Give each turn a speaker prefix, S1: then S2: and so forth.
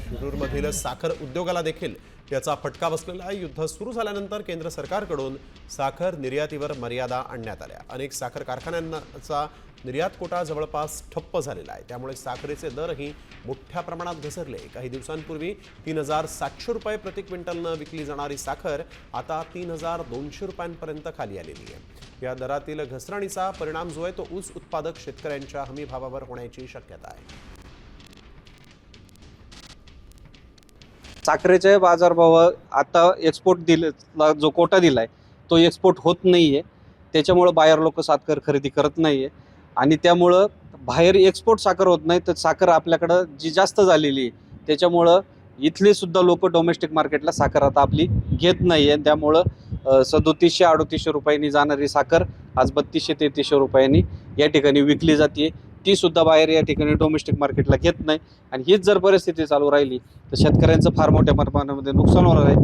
S1: शिरूरमधील साखर उद्योगाला देखील याचा फटका बसलेला आहे। युद्ध सुरू झाल्यानंतर केंद्र सरकारकडून साखर निर्यातीवर मर्यादा आणण्यात आल्या। अनेक साखर कारखान्यांचा निर्यात कोटा जवळपास ठप्प झालेला आहे। त्यामुळे साखरेचे दरही मोठ्या प्रमाणात घसरले। काही दिवसांपूर्वी 3700 रुपये प्रति क्विंटलनं विकली जाणारी साखर आता 3200 रुपयांपर्यंत खाली आलेली आहे। या दरातील घसरणीचा परिणाम जो आहे तो ऊस उत्पादक शेतकऱ्यांच्या हमी भावावर होण्याची शक्यता आहे।
S2: साखरेचे बाजारभाव आता एक्सपोर्ट दिला जो कोटा दिलाय तो एक्सपोर्ट होत नाहीये। त्याच्यामुळे बायर लोक साखर खरेदी करत नाहीये आणि त्यामुळे बाहेर एक्सपोर्ट साखर होत नाही, तर साखर आपल्याकडे जी जास्त झालेली आहे त्याच्यामुळे इथले सुद्धा लोक डोमेस्टिक मार्केटला साखर आता आपली घेत नाहीये। त्यामुळे 3700-3800 रुपयांनी जाणारी साखर आज 3200-3300 रुपयांनी या ठिकाणी विकली जाते। ती सुद्धा बाहेर या ठिकाणी डोमेस्टिक मार्केटला घेत नाही आणि हीच जर परिस्थिती चालू राहिली तर शेतकऱ्यांचं फार मोठ्या प्रमाणामध्ये नुकसान होणार आहे।